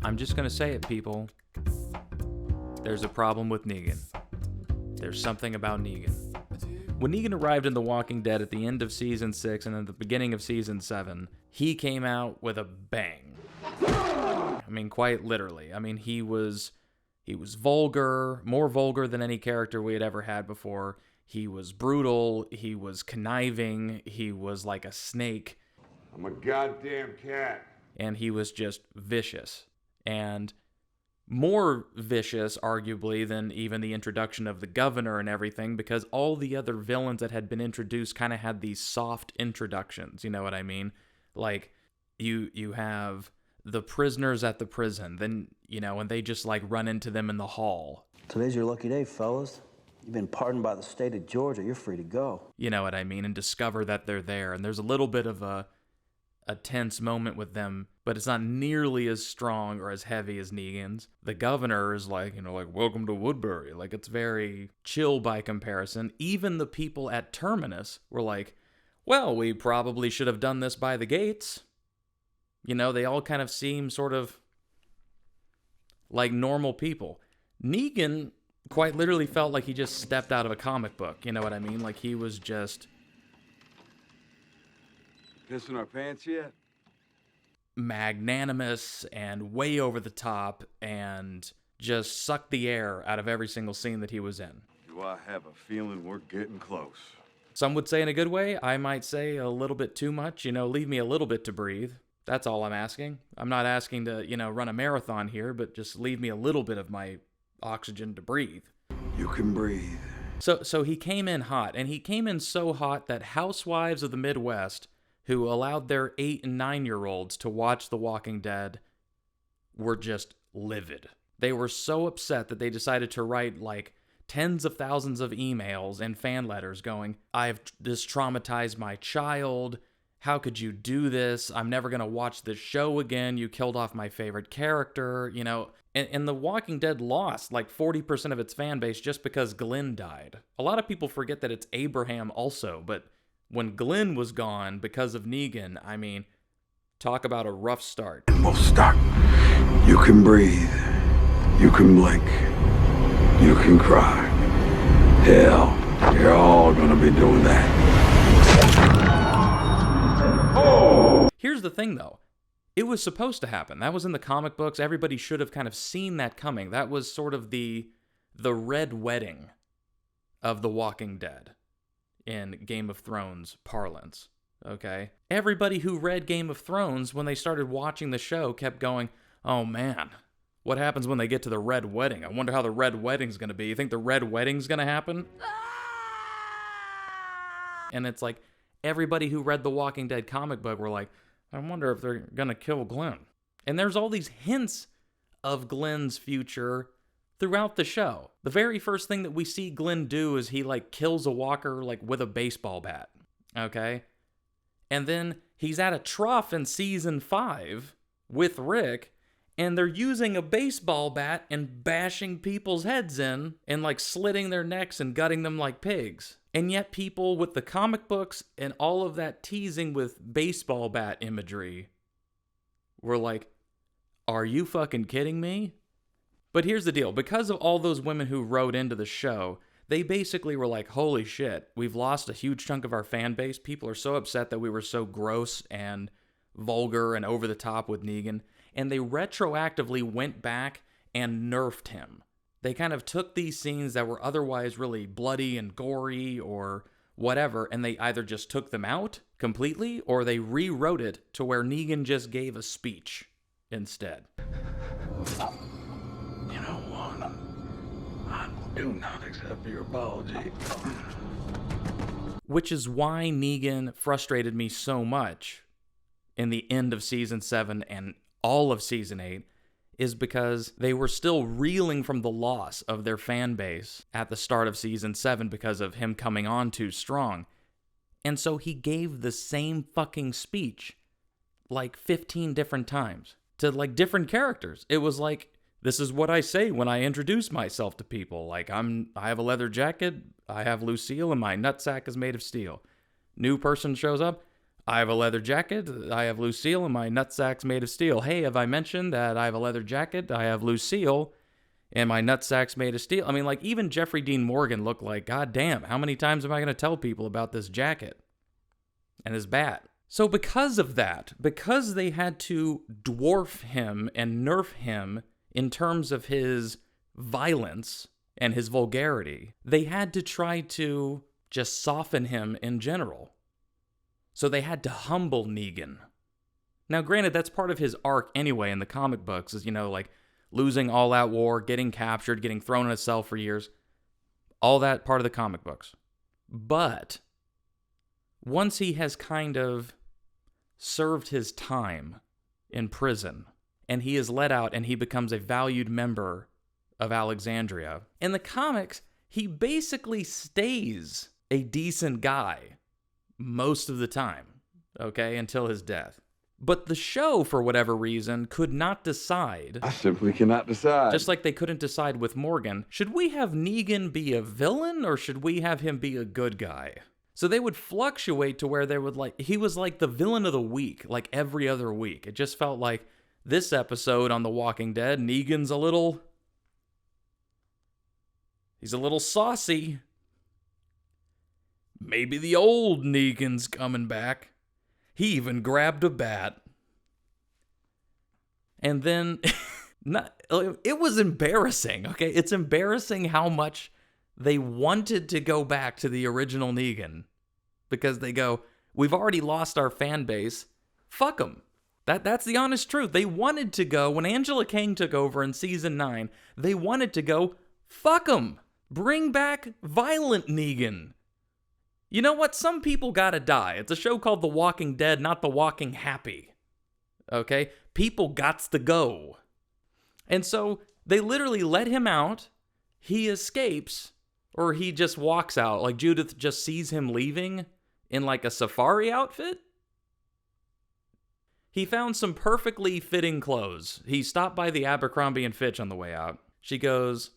I'm just gonna say it, people. There's a problem with Negan. There's something about Negan. When Negan arrived in The Walking Dead at the end of Season 6 and at the beginning of Season 7, he came out with a bang. I mean, quite literally. I mean, he was vulgar, more vulgar than any character we had ever had before. He was brutal, he was conniving, he was like a snake. I'm a goddamn cat. And he was just vicious. And more vicious, arguably, than even the introduction of the governor and everything, because all the other villains that had been introduced kind of had these soft introductions, you know what I mean? Like, you have the prisoners at the prison, then, you know, and they just, like, run into them in the hall. Today's your lucky day, fellas. You've been pardoned by the state of Georgia. You're free to go. You know what I mean? And discover that they're there. And there's a little bit of a tense moment with them, but it's not nearly as strong or as heavy as Negan's. The governor is like, you know, like, welcome to Woodbury. Like, it's very chill by comparison. Even the people at Terminus were like, well, we probably should have done this by the gates. You know, they all kind of seem sort of like normal people. Negan quite literally felt like he just stepped out of a comic book. You know what I mean? Like, he was just Pissing our pants yet? magnanimous and way over the top and just sucked the air out of every single scene that he was in. Do I have a feeling we're getting close? Some would say in a good way. I might say a little bit too much. You know, leave me a little bit to breathe. That's all I'm asking. I'm not asking to, you know, run a marathon here, but just leave me a little bit of my oxygen to breathe. You can breathe. So he came in hot, and he came in so hot that housewives of the Midwest who allowed their 8 and 9-year-olds to watch The Walking Dead were just livid. They were so upset that they decided to write like tens of thousands of emails and fan letters going, this traumatized my child. How could you do this? I'm never going to watch this show again. You killed off my favorite character, you know. And The Walking Dead lost like 40% of its fan base just because Glenn died. A lot of people forget that it's Abraham also, but when Glenn was gone because of Negan, I mean, talk about a rough start. And we'll start. You can breathe. You can blink. You can cry. Hell, you're all gonna be doing that. Oh! Here's the thing, though. It was supposed to happen. That was in the comic books. Everybody should have kind of seen that coming. That was sort of the red wedding of The Walking Dead in Game of Thrones parlance, okay? Everybody who read Game of Thrones, when they started watching the show, kept going, oh man, what happens when they get to the red wedding? I wonder how the red wedding's gonna be. You think the red wedding's gonna happen? And it's like, everybody who read the Walking Dead comic book were like, I wonder if they're gonna kill Glenn. And there's all these hints of Glenn's future throughout the show. The very first thing that we see Glenn do is he like kills a walker like with a baseball bat, okay? And then he's at a trough in season 5 with Rick, and they're using a baseball bat and bashing people's heads in and like slitting their necks and gutting them like pigs. And yet people with the comic books and all of that teasing with baseball bat imagery were like, are you fucking kidding me? But here's the deal. Because of all those women who wrote into the show, they basically were like, holy shit, we've lost a huge chunk of our fan base. People are so upset that we were so gross and vulgar and over the top with Negan. And they retroactively went back and nerfed him. They kind of took these scenes that were otherwise really bloody and gory or whatever, and they either just took them out completely or they rewrote it to where Negan just gave a speech instead. You know what? I do not accept your apology. Which is why Negan frustrated me so much in the end of Season 7 and all of Season 8, is because they were still reeling from the loss of their fan base at the start of Season 7 because of him coming on too strong. And so he gave the same fucking speech like 15 different times to like different characters. It was like, this is what I say when I introduce myself to people. Like, I have a leather jacket, I have Lucille, and my nutsack is made of steel. New person shows up, I have a leather jacket. I have Lucille, and my nutsack's made of steel. Hey, have I mentioned that I have a leather jacket? I have Lucille, and my nutsack's made of steel. I mean, like, even Jeffrey Dean Morgan looked like, God damn, how many times am I going to tell people about this jacket and his bat? So because of that, because they had to dwarf him and nerf him in terms of his violence and his vulgarity, they had to try to just soften him in general. So they had to humble Negan. Now, granted, that's part of his arc anyway in the comic books, is, you know, like losing all out war, getting captured, getting thrown in a cell for years. All that part of the comic books. But once he has kind of served his time in prison, and he is let out and he becomes a valued member of Alexandria, in the comics, he basically stays a decent guy most of the time, okay, until his death. But the show, for whatever reason, could not decide. I simply cannot decide. Just like they couldn't decide with Morgan. Should we have Negan be a villain, or should we have him be a good guy? So they would fluctuate to where they would, like, he was like the villain of the week, like every other week. It just felt like this episode on The Walking Dead, Negan's he's a little saucy. Maybe the old Negan's coming back. He even grabbed a bat. And then, it was embarrassing, okay? It's embarrassing how much they wanted to go back to the original Negan. Because they go, we've already lost our fan base. Fuck them. That's the honest truth. They wanted to go, when Angela Kang took over in season 9, they wanted to go, fuck them. Bring back violent Negan. You know what? Some people gotta die. It's a show called The Walking Dead, not The Walking Happy. Okay? People gots to go. And so they literally let him out. He escapes, or he just walks out. Like Judith just sees him leaving in like a safari outfit. He found some perfectly fitting clothes. He stopped by the Abercrombie & Fitch on the way out. She goes,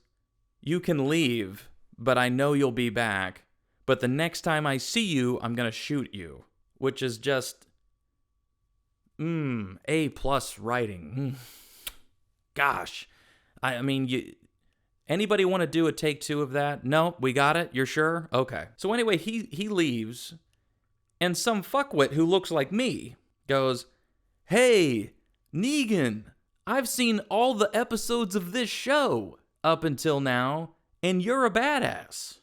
"You can leave, but I know you'll be back. But the next time I see you, I'm going to shoot you." Which is just, A+ writing. Gosh. I mean, anybody want to do a take 2 of that? No, we got it? You're sure? Okay. So anyway, he leaves, and some fuckwit who looks like me goes, "Hey, Negan, I've seen all the episodes of this show up until now, and you're a badass.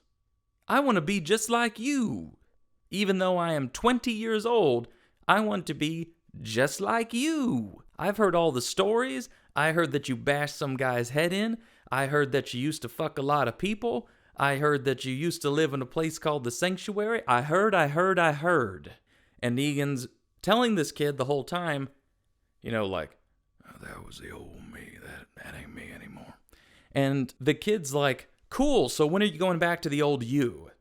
I want to be just like you. Even though I am 20 years old, I want to be just like you. I've heard all the stories. I heard that you bashed some guy's head in. I heard that you used to fuck a lot of people. I heard that you used to live in a place called the Sanctuary. I heard. And Negan's telling this kid the whole time, you know, like, oh, that was the old me. That ain't me anymore. And the kid's like, cool, so when are you going back to the old you?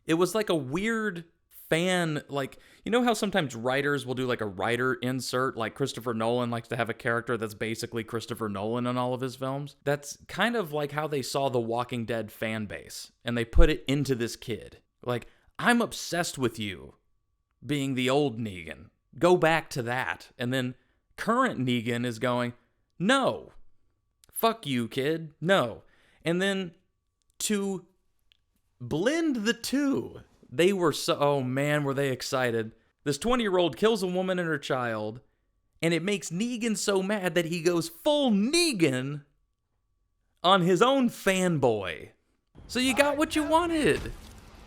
It was like a weird fan, like, you know how sometimes writers will do like a writer insert, like Christopher Nolan likes to have a character that's basically Christopher Nolan in all of his films? That's kind of like how they saw the Walking Dead fan base, and they put it into this kid. Like, I'm obsessed with you being the old Negan. Go back to that. And then current Negan is going, no. Fuck you, kid. No. And then to blend the two, they were so, oh man, were they excited. This 20-year-old kills a woman and her child, and it makes Negan so mad that he goes full Negan on his own fanboy. So you got what you wanted.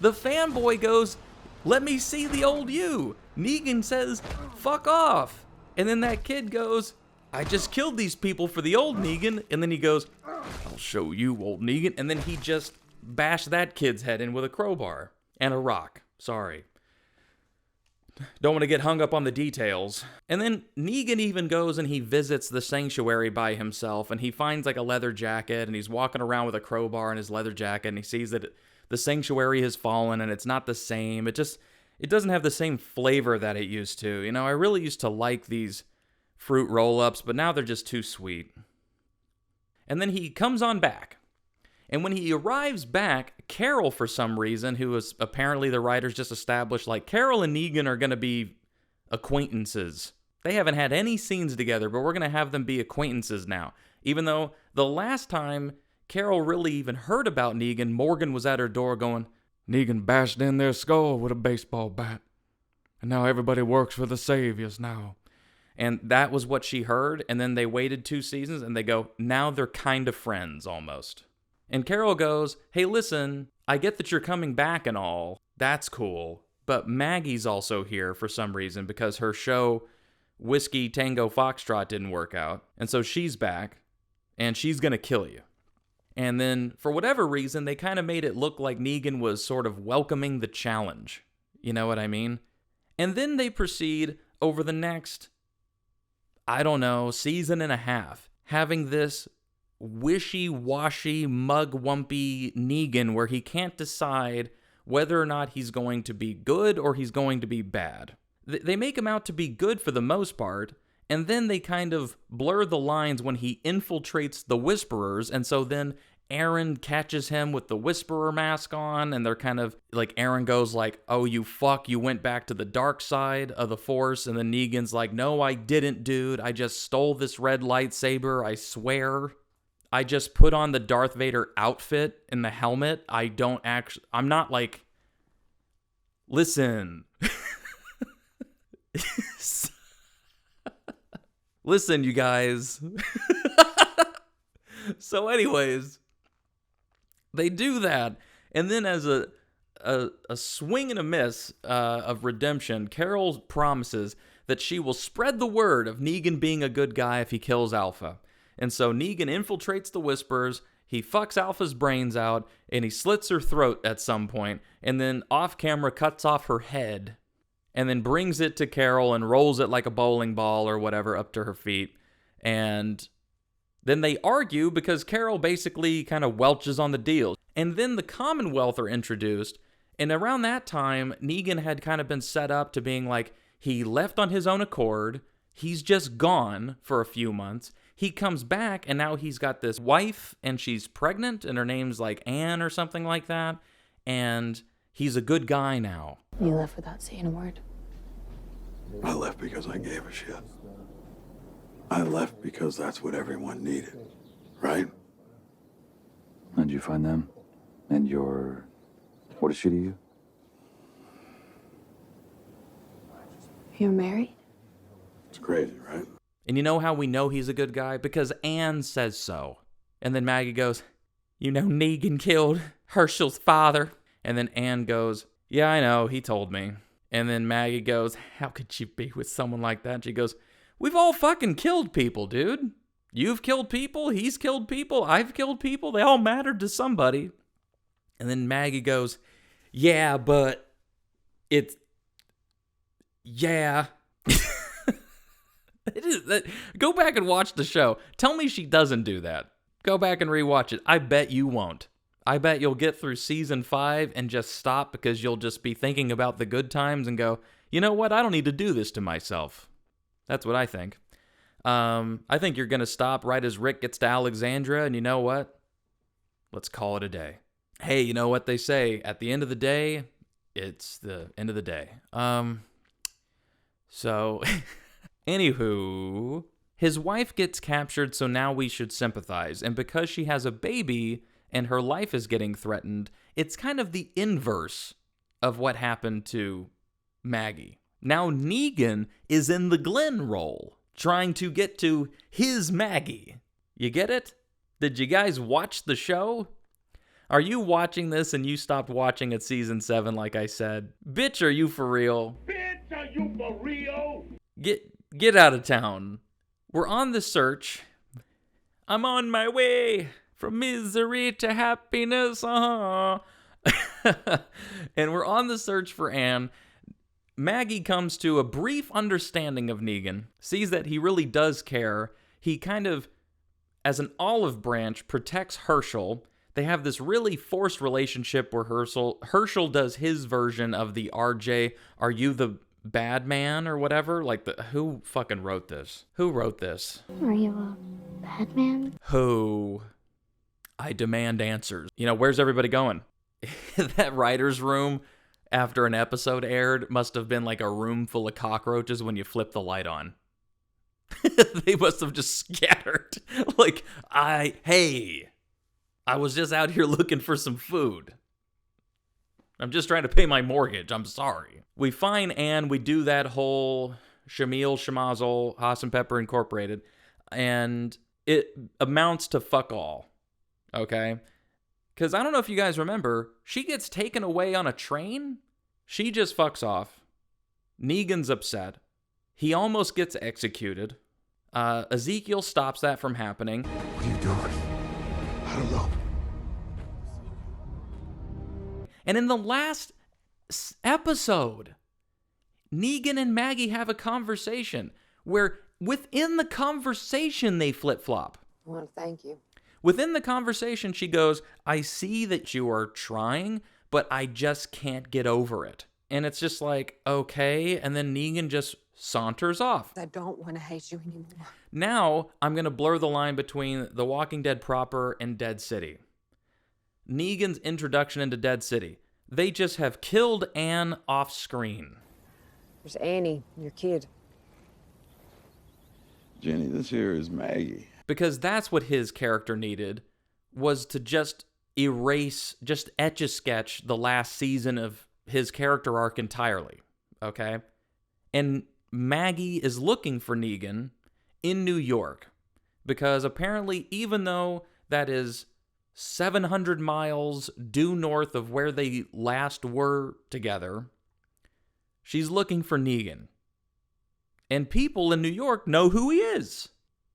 The fanboy goes, let me see the old you. Negan says, fuck off. And then that kid goes, I just killed these people for the old Negan. And then he goes, I'll show you, old Negan. And then he just bashed that kid's head in with a crowbar and a rock. Sorry. Don't want to get hung up on the details. And then Negan even goes and he visits the Sanctuary by himself, and he finds like a leather jacket, and he's walking around with a crowbar in his leather jacket, and he sees that the Sanctuary has fallen and it's not the same. It doesn't have the same flavor that it used to. You know, I really used to like these fruit roll-ups, but now they're just too sweet. And then he comes on back. And when he arrives back, Carol, for some reason, who was apparently the writers just established, like, Carol and Negan are going to be acquaintances. They haven't had any scenes together, but we're going to have them be acquaintances now. Even though the last time Carol really even heard about Negan, Morgan was at her door going, "Negan bashed in their skull with a baseball bat. And now everybody works for the Saviors now." And that was what she heard. And then they waited 2 seasons and they go, now they're kind of friends almost. And Carol goes, "Hey, listen, I get that you're coming back and all. That's cool. But Maggie's also here for some reason because her show Whiskey Tango Foxtrot didn't work out. And so she's back and she's going to kill you." And then for whatever reason, they kind of made it look like Negan was sort of welcoming the challenge. You know what I mean? And then they proceed over the next, I don't know, season and a half, having this wishy-washy, mugwumpy Negan where he can't decide whether or not he's going to be good or he's going to be bad. They make him out to be good for the most part, and then they kind of blur the lines when he infiltrates the Whisperers, and so then Aaron catches him with the Whisperer mask on, and they're kind of, like, Aaron goes like, "Oh, you fuck, you went back to the dark side of the Force," and then Negan's like, "No, I didn't, dude. I just stole this red lightsaber, I swear. I just put on the Darth Vader outfit and the helmet. I'm not like, listen." Listen, you guys. So anyways, they do that. And then as a swing and a miss of redemption, Carol promises that she will spread the word of Negan being a good guy if he kills Alpha. And so Negan infiltrates the Whisperers, he fucks Alpha's brains out, and he slits her throat at some point, and then off camera cuts off her head, and then brings it to Carol and rolls it like a bowling ball or whatever up to her feet. And then they argue because Carol basically kind of welches on the deal. And then the Commonwealth are introduced, and around that time, Negan had kind of been set up to being like, he left on his own accord, he's just gone for a few months, he comes back, and now he's got this wife, and she's pregnant, and her name's like Anne or something like that, and he's a good guy now. You left without saying a word. I left because I gave a shit. I left because that's what everyone needed, right? How'd you find them? And your... What is she to you? You're married? It's crazy, right? And you know how we know he's a good guy? Because Anne says so. And then Maggie goes, "You know Negan killed Herschel's father." And then Anne goes, "Yeah, I know, he told me." And then Maggie goes, "How could you be with someone like that?" And she goes, "We've all fucking killed people, dude. You've killed people, he's killed people, I've killed people. They all mattered to somebody." And then Maggie goes, "Yeah, but it's... yeah." Go back and watch the show. Tell me she doesn't do that. Go back and rewatch it. I bet you won't. I bet you'll get through season 5 and just stop because you'll just be thinking about the good times and go, "You know what? I don't need to do this to myself." That's what I think. I think you're going to stop right as Rick gets to Alexandria, and you know what? Let's call it a day. Hey, you know what they say? At the end of the day, it's the end of the day. So... Anywho, his wife gets captured, so now we should sympathize. And because she has a baby and her life is getting threatened, it's kind of the inverse of what happened to Maggie. Now Negan is in the Glenn role, trying to get to his Maggie. You get it? Did you guys watch the show? Are you watching this and you stopped watching at season 7 like I said? Bitch, are you for real? Bitch, are you for real? Get out of town. We're on the search. I'm on my way from misery to happiness. And we're on the search for Anne. Maggie comes to a brief understanding of Negan, sees that he really does care. He kind of, as an olive branch, protects Herschel. They have this really forced relationship where Herschel does his version of the RJ, "Are you the bad man?" or whatever. Like, who fucking wrote this? Who wrote this? Are you a bad man? Who? I demand answers. You know, where's everybody going? That writer's room, after an episode aired must have been like a room full of cockroaches when you flip the light on. They must have just scattered. Like, I was just out here looking for some food. I'm just trying to pay my mortgage. I'm sorry. We find Anne. We do that whole Shamil Shamazel, Haas and Pepper Incorporated, and it amounts to fuck all. Okay? Because I don't know if you guys remember, she gets taken away on a train. She just fucks off. Negan's upset. He almost gets executed. Ezekiel stops that from happening. What are you doing? I don't know. And in the last episode, Negan and Maggie have a conversation where within the conversation they flip-flop. I want to thank you. Within the conversation, she goes, I see that you are trying, but I just can't get over it. And it's just like, okay. And then Negan just saunters off. I don't want to hate you anymore. Now, I'm going to blur the line between The Walking Dead proper and Dead City. Negan's introduction into Dead City. They just have killed Anne off screen. There's Annie, your kid. Jenny, this here is Maggie. Because that's what his character needed, was to just erase, just etch-a-sketch the last season of his character arc entirely, okay? And Maggie is looking for Negan in New York, because apparently even though that is 700 miles due north of where they last were together, she's looking for Negan. And people in New York know who he is.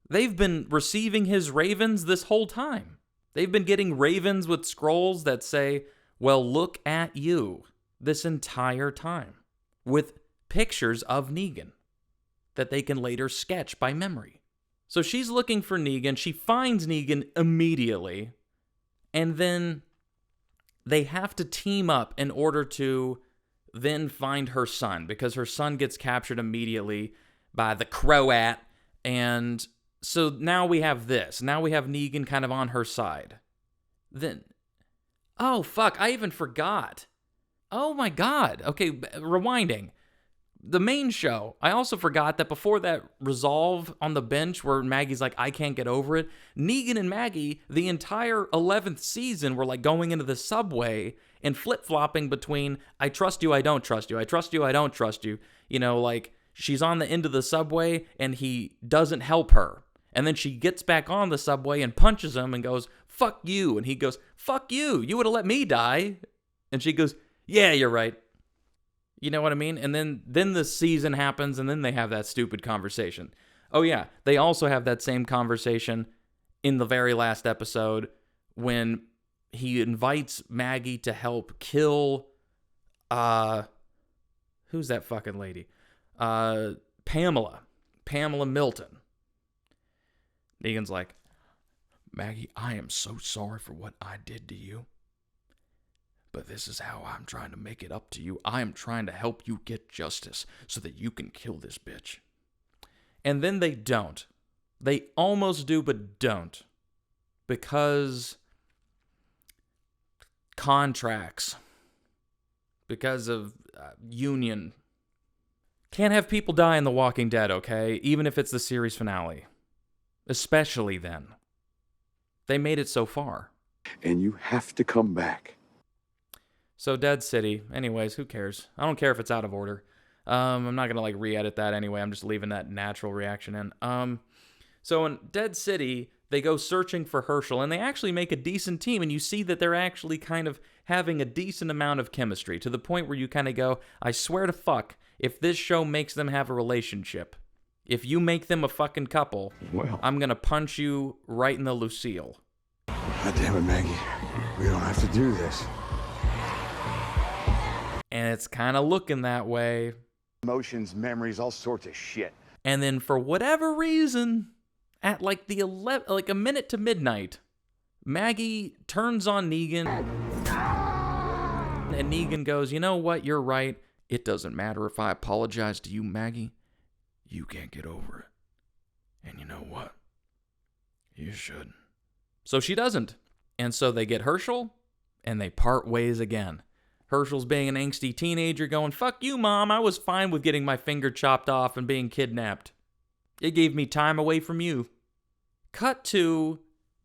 They've been receiving his ravens this whole time. They've been getting ravens with scrolls that say, well, look at you, this entire time, with pictures of Negan that they can later sketch by memory. So she's looking for Negan. She finds Negan immediately, and then they have to team up in order to then find her son, because her son gets captured immediately by the Croat, and so now we have this. Now we have Negan kind of on her side. Then, oh fuck, I even forgot. Oh my god. Okay, rewinding. The main show, I also forgot that before that resolve on the bench where Maggie's like, I can't get over it, Negan and Maggie, the entire 11th season, were like going into the subway and flip-flopping between, I trust you, I don't trust you, I trust you, I don't trust you. You know, like, she's on the end of the subway and he doesn't help her. And then she gets back on the subway and punches him and goes, fuck you. And he goes, fuck you, you would have let me die. And she goes, yeah, you're right. You know what I mean? And then the season happens, and then they have that stupid conversation. Oh yeah, they also have that same conversation in the very last episode when he invites Maggie to help kill, who's that fucking lady? Pamela Milton. Negan's like, Maggie, I am so sorry for what I did to you. But this is how I'm trying to make it up to you. I am trying to help you get justice so that you can kill this bitch. And then they don't. They almost do, but don't. Because contracts. Because of union. Can't have people die in The Walking Dead, okay? Even if it's the series finale. Especially then. They made it so far. And you have to come back. So Dead City, anyways, who cares? I don't care if it's out of order. I'm not going to like re-edit that anyway. I'm just leaving that natural reaction in. So in Dead City, they go searching for Herschel, and they actually make a decent team, and you see that they're actually kind of having a decent amount of chemistry, to the point where you kind of go, I swear to fuck, if this show makes them have a relationship, if you make them a fucking couple, Well, I'm going to punch you right in the Lucille. God damn it, Maggie. We don't have to do this. And it's kind of looking that way. Emotions, memories, all sorts of shit. And then for whatever reason, at like the 11, like a minute to midnight, Maggie turns on Negan. And Negan goes, you know what? You're right. It doesn't matter if I apologize to you, Maggie. You can't get over it. And you know what? You should. So she doesn't. And so they get Herschel, and they part ways again. Herschel's being an angsty teenager going, fuck you, Mom, I was fine with getting my finger chopped off and being kidnapped. It gave me time away from you. Cut to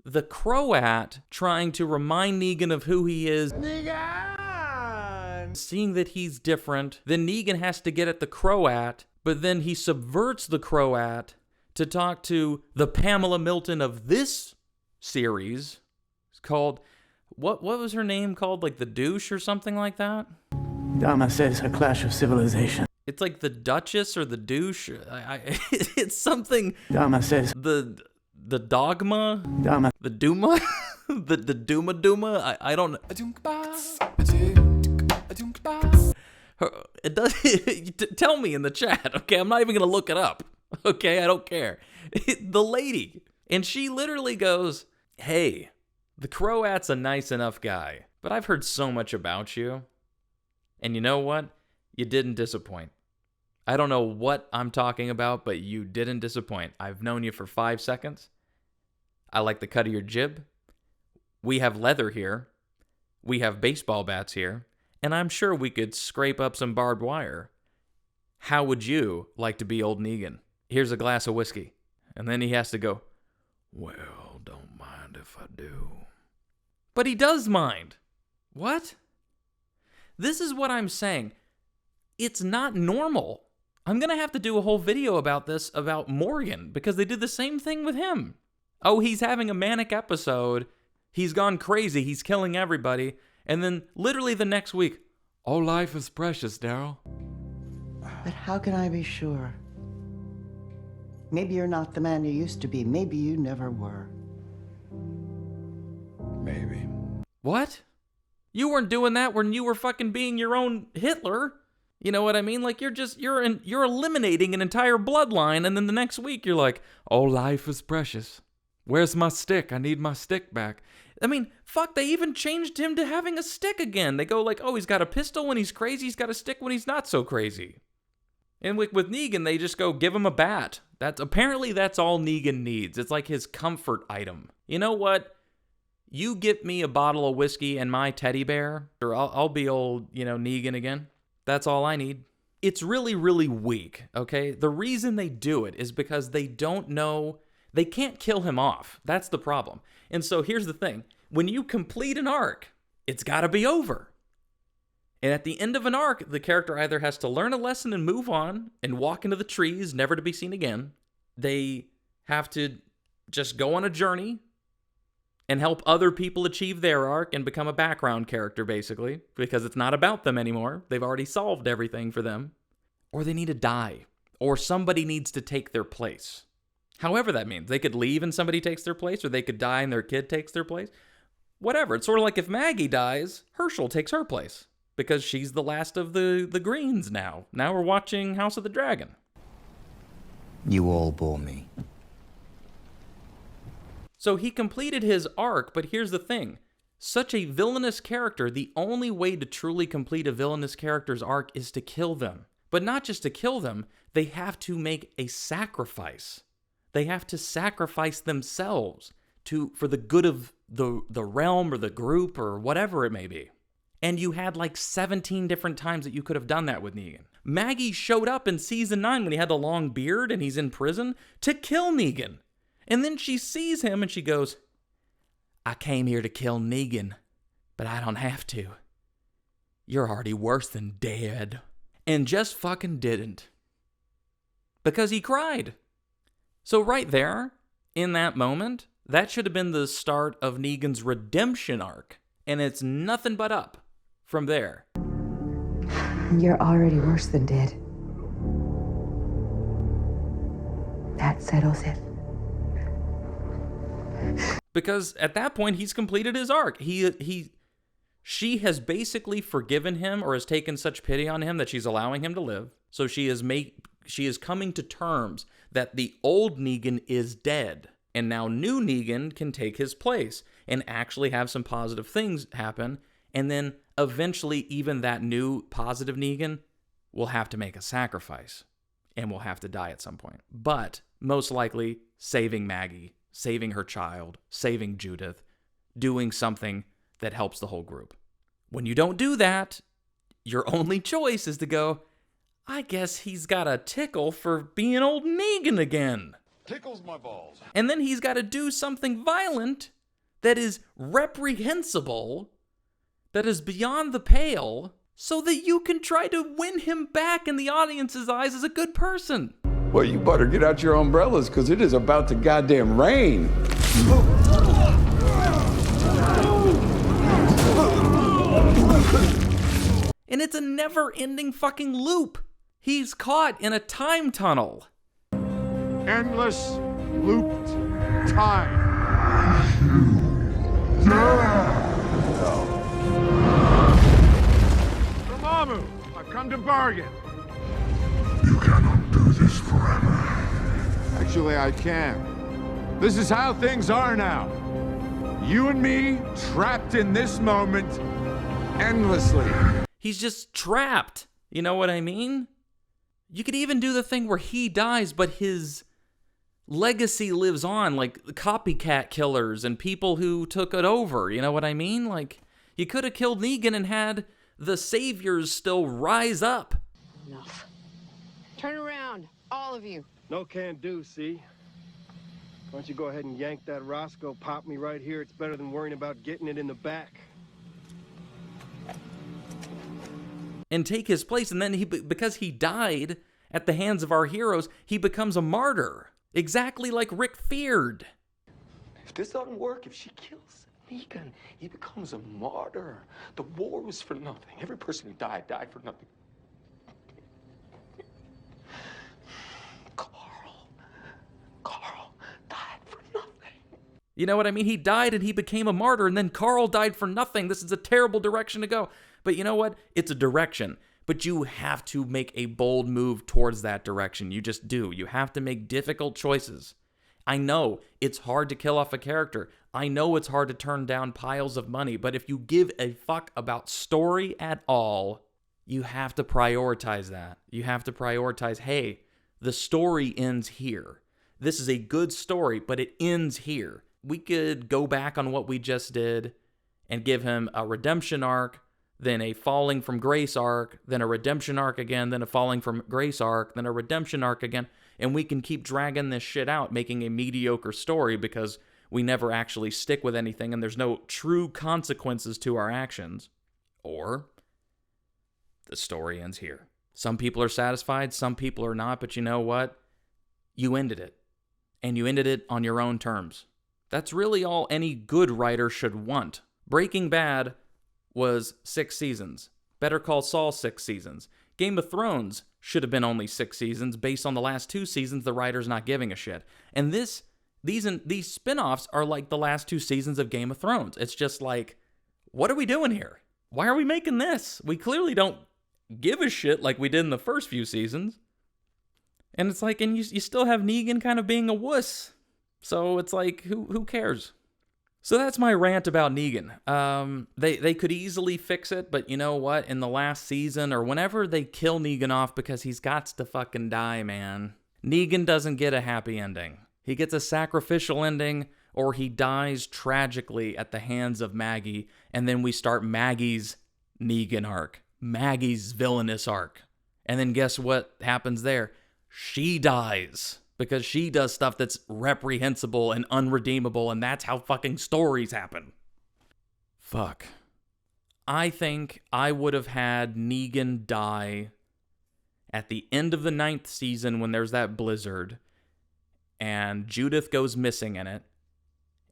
the Croat trying to remind Negan of who he is. Negan! Seeing that he's different, then Negan has to get at the Croat, but then he subverts the Croat to talk to the Pamela Milton of this series. It's called, what was her name called? Like the Douche or something like that? Dama says a clash of civilization. It's like the Duchess or the Douche. It's something. Dama says The Dogma? Dama. The Duma? the Duma? I don't know. It does. Tell me in the chat, okay? I'm not even going to look it up, okay? I don't care. The lady. And she literally goes, hey, the Croat's a nice enough guy, but I've heard so much about you. And you know what? You didn't disappoint. I don't know what I'm talking about, but you didn't disappoint. I've known you for 5 seconds. I like the cut of your jib. We have leather here. We have baseball bats here. And I'm sure we could scrape up some barbed wire. How would you like to be old Negan? Here's a glass of whiskey. And then he has to go, well, don't mind if I do. But he does mind. What? This is what I'm saying. It's not normal. I'm going to have to do a whole video about this, about Morgan, because they did the same thing with him. Oh, he's having a manic episode. He's gone crazy. He's killing everybody. And then literally the next week, all life is precious, Daryl. But how can I be sure? Maybe you're not the man you used to be. Maybe you never were. Maybe. What? You weren't doing that when you were fucking being your own Hitler. You know what I mean? Like you're eliminating an entire bloodline, and then the next week you're like, oh, life is precious. Where's my stick? I need my stick back. I mean, fuck, they even changed him to having a stick again. They go like, oh, he's got a pistol when he's crazy, he's got a stick when he's not so crazy. And with Negan, they just go, give him a bat. That's all Negan needs. It's like his comfort item. You know what? You get me a bottle of whiskey and my teddy bear, or I'll be old, Negan again. That's all I need. It's really, really weak, okay? The reason they do it is because they don't know. They can't kill him off. That's the problem. And so here's the thing. When you complete an arc, it's got to be over. And at the end of an arc, the character either has to learn a lesson and move on and walk into the trees, never to be seen again. They have to just go on a journey and help other people achieve their arc and become a background character, basically, because it's not about them anymore. They've already solved everything for them. Or they need to die. Or somebody needs to take their place. However that means. They could leave and somebody takes their place, or they could die and their kid takes their place. Whatever. It's sort of like if Maggie dies, Herschel takes her place. Because she's the last of the Greens now. Now we're watching House of the Dragon. You all bore me. So he completed his arc, but here's the thing. Such a villainous character, the only way to truly complete a villainous character's arc is to kill them. But not just to kill them, they have to make a sacrifice. They have to sacrifice themselves for the good of the realm or the group or whatever it may be. And you had like 17 different times that you could have done that with Negan. Maggie showed up in season 9 when he had the long beard and he's in prison to kill Negan. And then she sees him and she goes, I came here to kill Negan, but I don't have to. You're already worse than dead. And just fucking didn't. Because he cried. So right there, in that moment, that should have been the start of Negan's redemption arc. And it's nothing but up from there. You're already worse than dead. That settles it. Because at that point, he's completed his arc. She has basically forgiven him or has taken such pity on him that she's allowing him to live. So she is coming to terms that the old Negan is dead. And now new Negan can take his place and actually have some positive things happen. And then eventually even that new positive Negan will have to make a sacrifice and will have to die at some point. But most likely saving Maggie, saving her child, saving Judith, doing something that helps the whole group. When you don't do that, your only choice is to go, I guess he's got a tickle for being old Negan again. Tickles my balls. And then he's got to do something violent that is reprehensible, that is beyond the pale, so that you can try to win him back in the audience's eyes as a good person. Well, you better get out your umbrellas, because it is about to goddamn rain. And it's a never-ending fucking loop. He's caught in a time tunnel. Endless looped time. Dormammu, I've come to bargain. You cannot do this forever. Actually, I can. This is how things are now. You and me trapped in this moment endlessly. He's just trapped. You know what I mean? You could even do the thing where he dies, but his legacy lives on, like copycat killers and people who took it over. You know what I mean? Like, you could have killed Negan and had the saviors still rise up. Enough. Turn around, all of you. No can do, see? Why don't you go ahead and yank that Roscoe, pop me right here. It's better than worrying about getting it in the back. And take his place, and then because he died at the hands of our heroes, he becomes a martyr. Exactly like Rick feared. If this doesn't work, if she kills Negan, he becomes a martyr. The war was for nothing. Every person who died for nothing. Carl died for nothing. You know what I mean? He died and he became a martyr, and then Carl died for nothing. This is a terrible direction to go. But you know what? It's a direction. But you have to make a bold move towards that direction. You just do. You have to make difficult choices. I know it's hard to kill off a character. I know it's hard to turn down piles of money. But if you give a fuck about story at all, you have to prioritize that. You have to prioritize, hey, the story ends here. This is a good story, but it ends here. We could go back on what we just did and give him a redemption arc, then a falling from grace arc, then a redemption arc again, then a falling from grace arc, then a redemption arc again, and we can keep dragging this shit out, making a mediocre story because we never actually stick with anything and there's no true consequences to our actions. Or the story ends here. Some people are satisfied, some people are not, but you know what? You ended it. And you ended it on your own terms. That's really all any good writer should want. Breaking Bad was 6 seasons. Better Call Saul, 6 seasons. Game of Thrones should have been only 6 seasons based on the last 2 seasons the writer's not giving a shit. And these spin-offs are like the last 2 seasons of Game of Thrones. It's just like, what are we doing here? Why are we making this? We clearly don't give a shit like we did in the first few seasons. And it's like, and you still have Negan kind of being a wuss. So it's like, who cares? So that's my rant about Negan. They could easily fix it, but you know what? In the last season or whenever they kill Negan off because he's got to fucking die, man. Negan doesn't get a happy ending. He gets a sacrificial ending or he dies tragically at the hands of Maggie, and then we start Maggie's Negan arc. Maggie's villainous arc. And then guess what happens there? She dies. Because she does stuff that's reprehensible and unredeemable, and that's how fucking stories happen. Fuck. I think I would have had Negan die at the end of the 9th season when there's that blizzard, and Judith goes missing in it,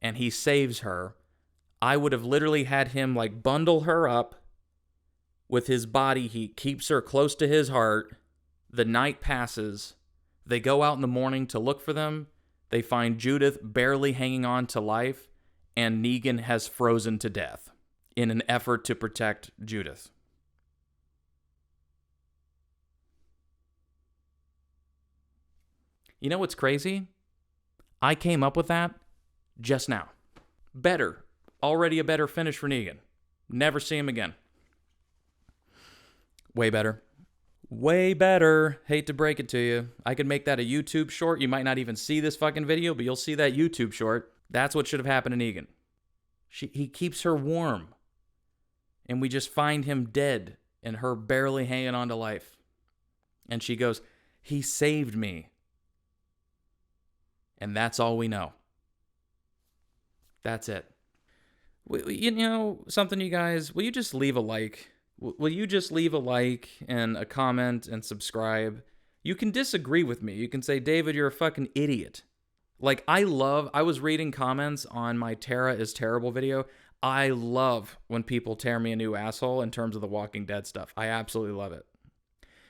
and he saves her. I would have literally had him, like, bundle her up with his body heat, keeps her close to his heart. The night passes. They go out in the morning to look for them. They find Judith barely hanging on to life, and Negan has frozen to death in an effort to protect Judith. You know what's crazy? I came up with that just now. Better. Already a better finish for Negan. Never see him again. Way better. Way better. Hate to break it to you. I could make that a YouTube short. You might not even see this fucking video, but you'll see that YouTube short. That's what should have happened to Negan. He keeps her warm. And we just find him dead and her barely hanging on to life. And she goes, "He saved me." And that's all we know. That's it. You know something, you guys? Will you just leave a like? Will you just leave a like and a comment and subscribe? You can disagree with me. You can say, "David, you're a fucking idiot." Like, I was reading comments on my Tara is Terrible video. I love when people tear me a new asshole in terms of the Walking Dead stuff. I absolutely love it.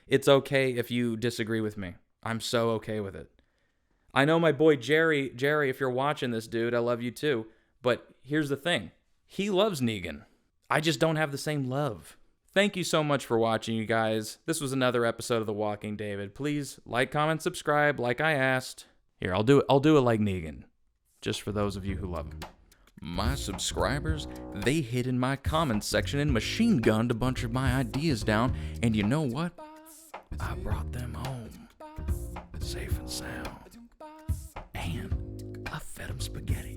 It's okay if you disagree with me. I'm so okay with it. I know my boy Jerry, if you're watching this, dude, I love you too. But here's the thing. He loves Negan. I just don't have the same love. Thank you so much for watching, you guys. This was another episode of The Walking David. Please like, comment, subscribe like I asked. Here, I'll do it like Negan, just for those of you who love him. My subscribers, they hid in my comments section and machine gunned a bunch of my ideas down, and you know what? I brought them home, safe and sound, and I fed them spaghetti.